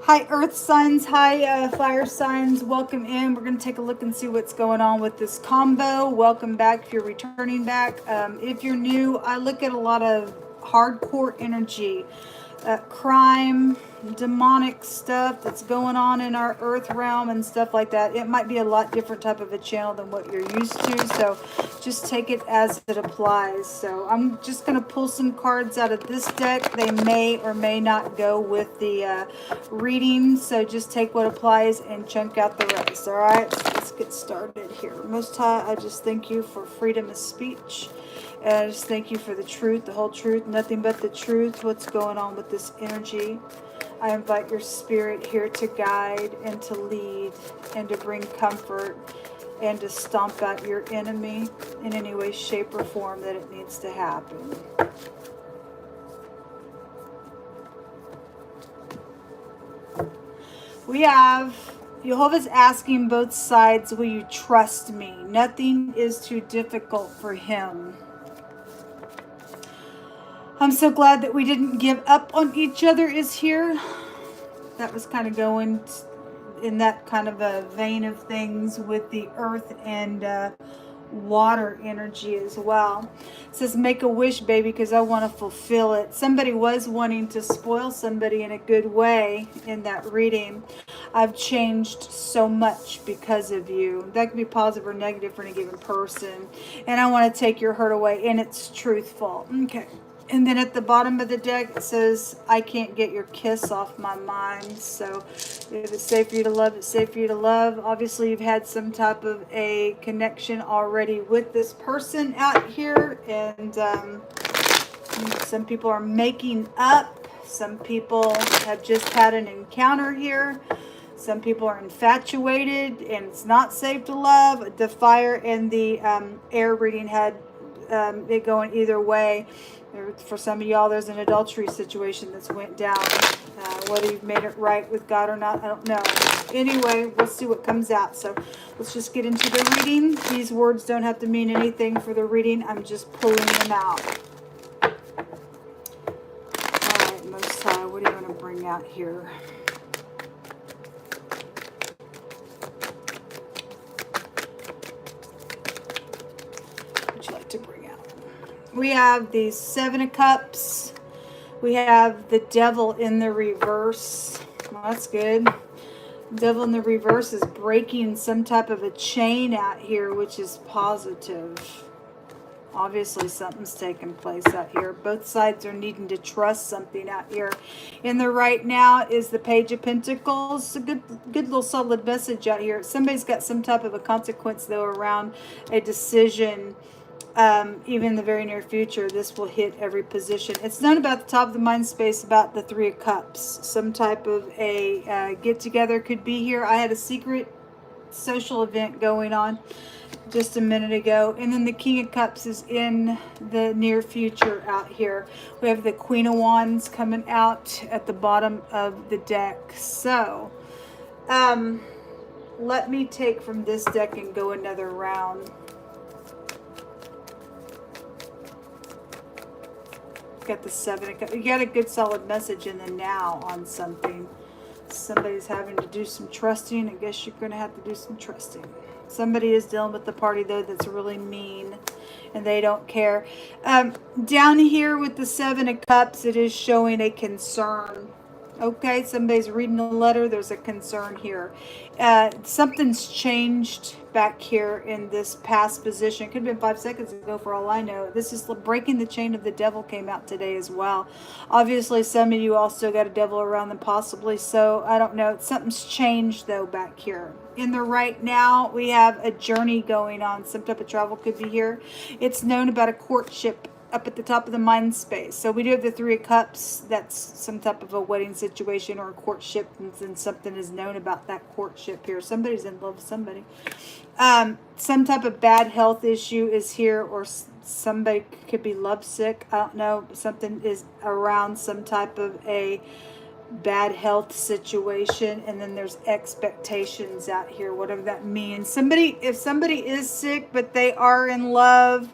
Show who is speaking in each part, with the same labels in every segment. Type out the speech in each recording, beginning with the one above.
Speaker 1: Hi, Earth signs. Hi, fire signs. Welcome in. We're going to take a look and see what's going on with this combo. Welcome back if you're returning back. If you're new, I look at a lot of hardcore energy, crime, demonic stuff that's going on in our earth realm and stuff like that. It might be a lot different type of a channel than what you're used to, so just take it as it applies. So I'm just going to pull some cards out of this deck. They may or may not go with the reading, so just take what applies and chunk out the rest. All right, so let's get started here. Most High, I just thank you for freedom of speech. And I just thank you for the truth, the whole truth, nothing but the truth. What's going on with this energy? I invite your spirit here to guide and to lead and to bring comfort and to stomp out your enemy in any way, shape, or form that it needs to happen. We have Jehovah's asking both sides, will you trust me? Nothing is too difficult for him. I'm so glad that we didn't give up on each other is here. That was kind of going in that kind of a vein of things with the earth and water energy as well. It says, make a wish, baby, because I want to fulfill it. Somebody was wanting to spoil somebody in a good way in that reading. I've changed so much because of you. That can be positive or negative for any given person. And I want to take your hurt away, and it's truthful. Okay. And then at the bottom of the deck, it says, I can't get your kiss off my mind. So if it's safe for you to love, it's safe for you to love. Obviously, you've had some type of a connection already with this person out here. And some people are making up. Some people have just had an encounter here. Some people are infatuated, and it's not safe to love. The fire and the air reading had it going either way. For some of y'all, there's an adultery situation that's went down. Whether you've made it right with God or not, I don't know. Anyway, we'll see what comes out. So let's just get into the reading. These words don't have to mean anything for the reading. I'm just pulling them out. All right, Most High, what do you want to bring out here? What would you like to bring out? We have the Seven of Cups. We have the Devil in the reverse. Well, that's good. Devil in the reverse is breaking some type of a chain out here, which is positive. Obviously, something's taking place out here. Both sides are needing to trust something out here. In the right now is the Page of Pentacles. A good little solid message out here. Somebody's got some type of a consequence, though, around a decision. Even in the very near future, this will hit every position. It's known about the top of the mind space about the Three of Cups. Some type of a get-together could be here. I had a secret social event going on just a minute ago. And then the King of Cups is in the near future out here. We have the Queen of Wands coming out at the bottom of the deck. So, let me take from this deck and go another round. Got the Seven of Cups. You got a good solid message in the now on something. Somebody's having to do some trusting. I guess you're going to have to do some trusting. Somebody is dealing with the party, though, that's really mean, and they don't care. Down here with the Seven of Cups, it is showing a concern. Okay, somebody's reading a letter. There's a concern here. Something's changed back here in this past position. Could have been 5 seconds ago for all I know. This is breaking the chain of the devil came out today as well. Obviously, some of you also got a devil around them possibly. So, I don't know. Something's changed, though, back here. In the right now, we have a journey going on. Some type of travel could be here. It's known about a courtship up at the top of the mind space. So we do have the Three of Cups. That's some type of a wedding situation or a courtship, and something is known about that courtship here. Somebody's in love with somebody. Some type of bad health issue is here, or somebody could be lovesick. I don't know. Something is around some type of a bad health situation, and then there's expectations out here, whatever that means. If somebody is sick but they are in love,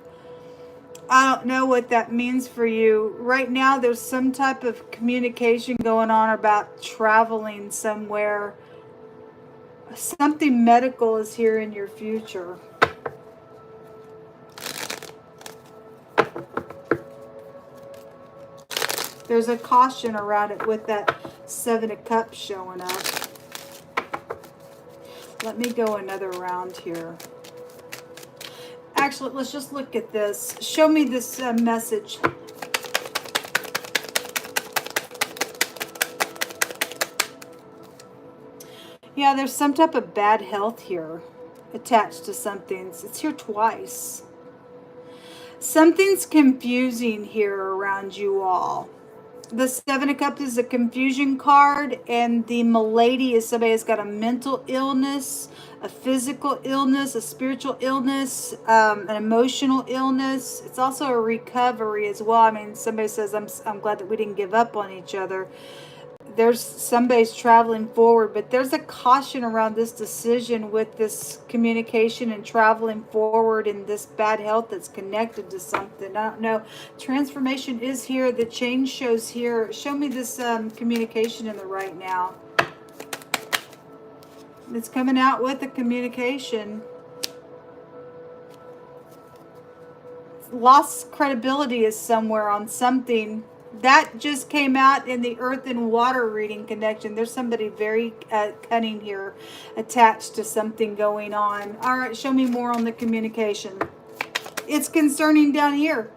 Speaker 1: I don't know what that means for you. Right now, there's some type of communication going on about traveling somewhere. Something medical is here in your future. There's a caution around it with that Seven of Cups showing up. Let me go another round here. Actually, let's just look at this. Show me this message. Yeah, there's some type of bad health here attached to something. It's here twice. Something's confusing here around you all. The Seven of Cups is a confusion card, and the Milady is somebody that's got a mental illness, a physical illness, a spiritual illness, an emotional illness. It's also a recovery as well. I mean, somebody says, I'm glad that we didn't give up on each other. There's somebody's traveling forward, but there's a caution around this decision with this communication and traveling forward and this bad health that's connected to something. I don't know. Transformation is here. The change shows here. Show me this communication in the right now. It's coming out with a communication. Lost credibility is somewhere on something. That just came out in the earth and water reading connection. There's somebody very cunning here attached to something going on. All right, show me more on the communication. It's concerning down here.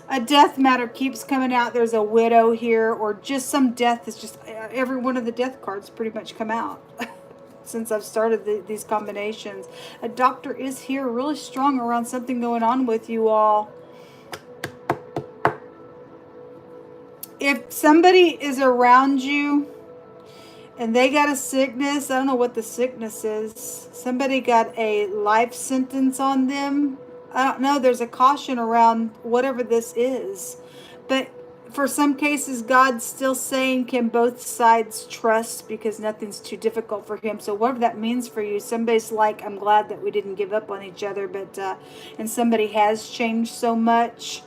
Speaker 1: A death matter keeps coming out. There's a widow here, or just some death. Is just every one of the death cards pretty much come out since I've started these combinations. A doctor is here really strong around something going on with you all. If somebody is around you and they got a sickness, I don't know what the sickness is. Somebody got a life sentence on them. I don't know. There's a caution around whatever this is. But for some cases, God's still saying, can both sides trust? Because nothing's too difficult for him. So whatever that means for you, somebody's like, I'm glad that we didn't give up on each other. But and somebody has changed so much.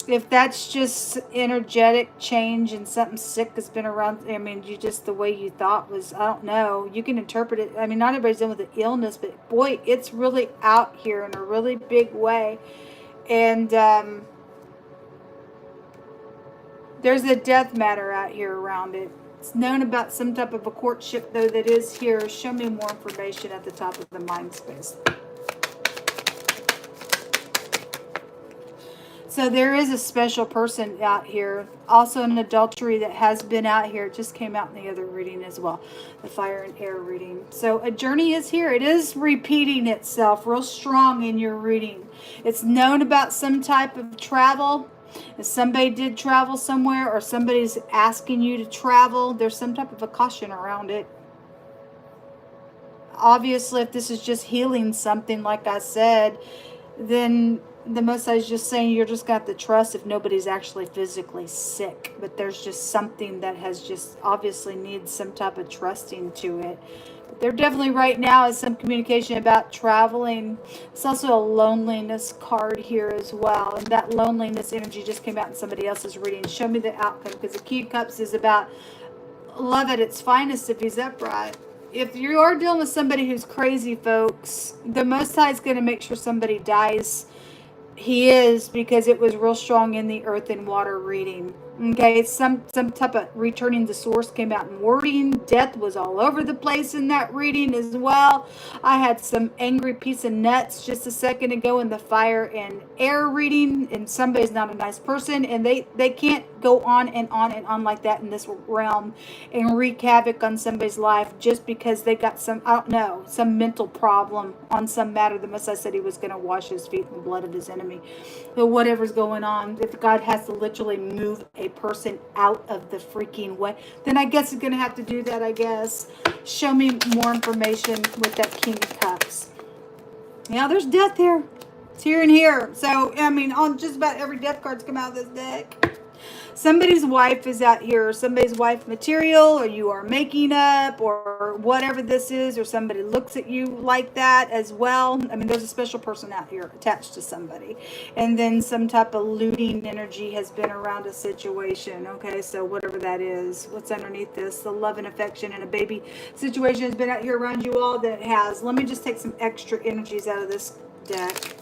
Speaker 1: If that's just energetic change and something sick has been around, I mean, you just, the way you thought was, I don't know. You can interpret it. I mean, not everybody's dealing with the illness, but boy, it's really out here in a really big way. And there's a death matter out here around it. It's known about some type of a courtship, though, that is here. Show me more information at the top of the mind space. So there is a special person out here. Also an adultery that has been out here. It just came out in the other reading as well. The fire and air reading. So a journey is here. It is repeating itself real strong in your reading. It's known about some type of travel. If somebody did travel somewhere or somebody's asking you to travel, there's some type of a caution around it. Obviously, if this is just healing something, like I said, then the Most High is just saying you're just got to trust if nobody's actually physically sick. But there's just something that has just obviously needs some type of trusting to it. But there definitely right now is some communication about traveling. It's also a loneliness card here as well. And that loneliness energy just came out in somebody else's reading. Show me the outcome, because the King of Cups is about love at its finest if he's upright. If you are dealing with somebody who's crazy, folks, the Most High is going to make sure somebody dies. He is, because it was real strong in the earth and water reading. Okay, some type of returning to source came out in wording. Death was all over the place in that reading as well. I had some angry piece of nuts just a second ago in the fire and air reading, and somebody's not a nice person, and they can't go on and on and on like that in this realm and wreak havoc on somebody's life just because they got some, I don't know, some mental problem on some matter. The Messiah said he was going to wash his feet in the blood of his enemy. So whatever's going on, if God has to literally move a person out of the freaking way, then I guess it's going to have to do that, I guess. Show me more information with that King of Cups. Yeah, there's death here. It's here and here. So, I mean, on just about every death card's come out of this deck. Somebody's wife is out here, or somebody's wife material, or you are making up, or whatever this is, or somebody looks at you like that as well. I mean, there's a special person out here attached to somebody. And then some type of looting energy has been around a situation. Okay, so whatever that is, what's underneath this, the love and affection and a baby situation has been out here around you all that has. Let me just take some extra energies out of this deck.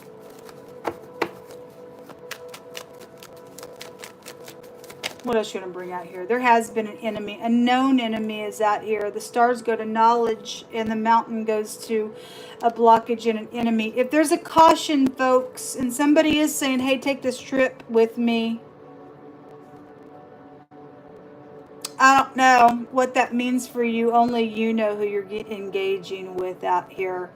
Speaker 1: What else should I bring out here? There has been an enemy. A known enemy is out here. The stars go to knowledge and the mountain goes to a blockage and an enemy. If there's a caution, folks, and somebody is saying, hey, take this trip with me. I don't know what that means for you. Only you know who you're engaging with out here.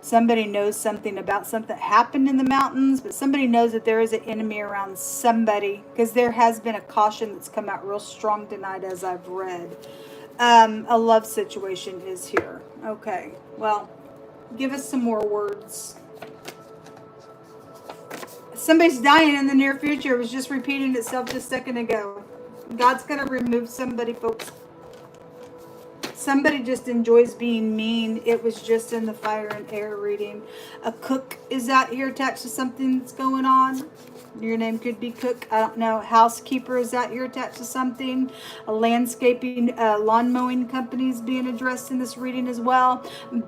Speaker 1: Somebody knows something about something that happened in the mountains, but somebody knows that there is an enemy around somebody, because there has been a caution that's come out real strong tonight as I've read. A love situation is here. Okay, well, give us some more words. Somebody's dying in the near future. It was just repeating itself just a second ago. God's going to remove somebody, folks. Somebody just enjoys being mean. It was just in the fire and air reading. A cook is out here attached to something that's going on. Your name could be Cook. I don't know. Housekeeper is out here attached to something. A landscaping, lawn mowing company is being addressed in this reading as well.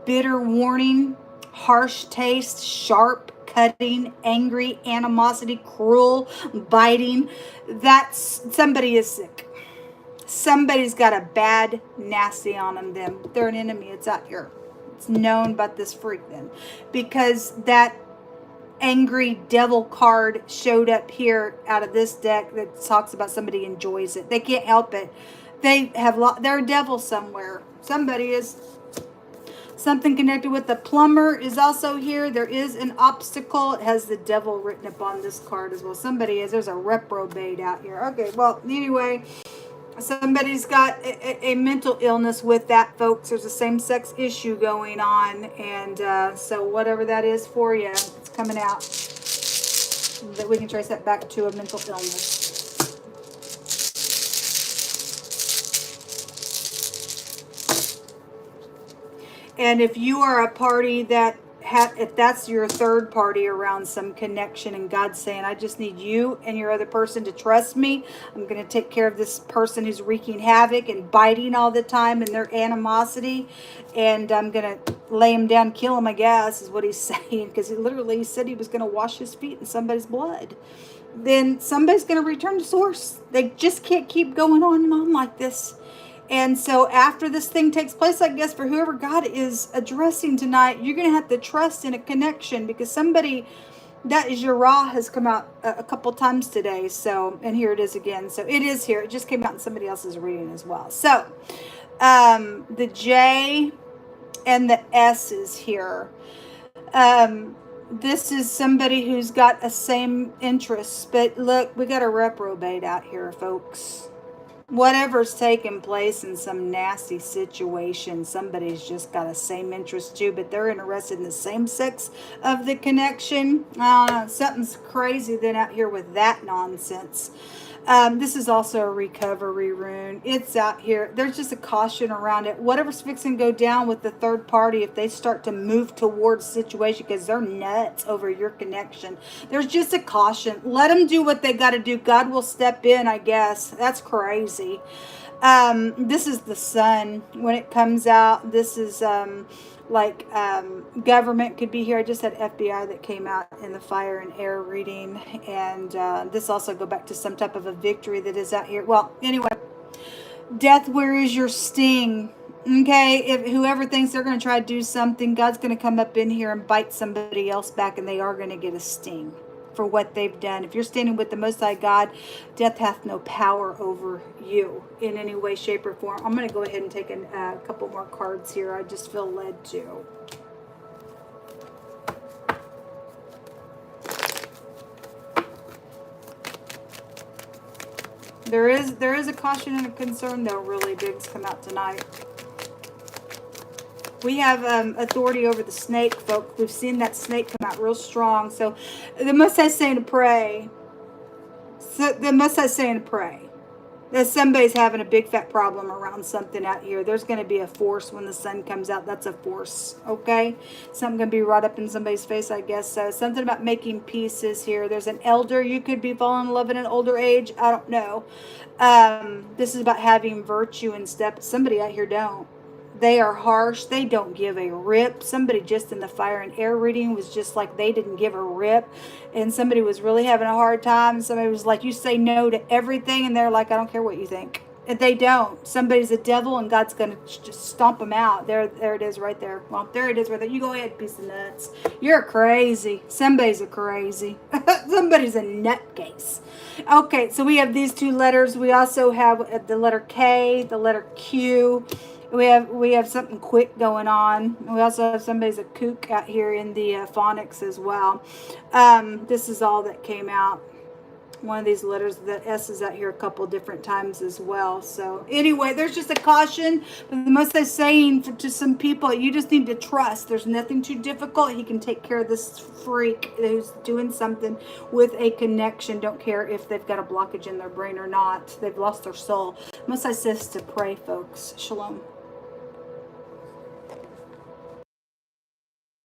Speaker 1: Bitter warning. Harsh taste. Sharp. Cutting, angry, animosity, cruel, biting. That's, somebody is sick. Somebody's got a bad nasty on them. They're an enemy. It's out here. It's known about this freak then. Because that angry devil card showed up here out of this deck that talks about somebody enjoys it. They can't help it. They have, they're a devil somewhere. Somebody is. Something connected with the plumber is also here. There is an obstacle. It has the devil written upon this card as well. Somebody is. There's a reprobate out here. Okay, well, anyway, somebody's got a mental illness with that, folks. There's a same-sex issue going on. And so whatever that is for you, it's coming out. That we can trace that back to a mental illness. And if you are a party that, if that's your third party around some connection and God's saying, I just need you and your other person to trust me. I'm going to take care of this person who's wreaking havoc and biting all the time and their animosity. And I'm going to lay him down, kill him, I guess, is what he's saying. Because he literally said he was going to wash his feet in somebody's blood. Then somebody's going to return to source. They just can't keep going on and on like this. And so after this thing takes place, I guess for whoever God is addressing tonight, you're going to have to trust in a connection, because somebody, that is your Ra, has come out a couple times today. So, and here it is again. So it is here. It just came out in somebody else's reading as well. So the J and the S is here. This is somebody who's got a same interest. But look, we got a reprobate out here, folks. Whatever's taking place in some nasty situation, somebody's just got a same interest too, but they're interested in the same sex of the connection. Something's crazy then out here with that nonsense. This is also a recovery rune. It's out here. There's just a caution around it. Whatever's fixing to go down with the third party, if they start to move towards the situation because they're nuts over your connection, there's just a caution. Let them do what they got to do. God will step in, I guess. That's crazy. This is the sun. When it comes out, this is government could be here. I just had FBI that came out in the fire and air reading, and this also go back to some type of a victory that is out here. Well, anyway, death, where is your sting? Okay, if whoever thinks they're going to try to do something, God's going to come up in here and bite somebody else back, and they are going to get a sting for what they've done. If you're standing with the Most High God, death hath no power over you in any way, shape, or form. I'm going to go ahead and take a couple more cards here. I just feel led to. There is a caution and a concern, though, really big's come out tonight. We have authority over the snake, folks. We've seen that snake come out real strong. So the Most High is saying to pray. So the Most High saying pray. That somebody's having a big fat problem around something out here. There's going to be a force when the sun comes out. That's a force, okay? Something going to be right up in somebody's face, I guess. So something about making pieces here. There's an elder. You could be falling in love in an older age. I don't know. This is about having virtue and stuff. Somebody out here don't. They are harsh. They don't give a rip. Somebody just in the fire and air reading was just like they didn't give a rip. And somebody was really having a hard time. And somebody was like, you say no to everything. And they're like, I don't care what you think. And they don't. Somebody's a devil and God's going to just stomp them out. There it is right there. Well, there it is right there. You go ahead, piece of nuts. You're crazy. Somebody's a crazy. Somebody's a nutcase. Okay, so we have these two letters. We also have the letter K, the letter Q. We have something quick going on. We also have somebody's a kook out here in the phonics as well. This is all that came out. One of these letters, the S is out here a couple different times as well. So anyway, there's just a caution. But the Most High saying to some people, you just need to trust. There's nothing too difficult. He can take care of this freak who's doing something with a connection. Don't care if they've got a blockage in their brain or not. They've lost their soul. Most High says to pray, folks. Shalom.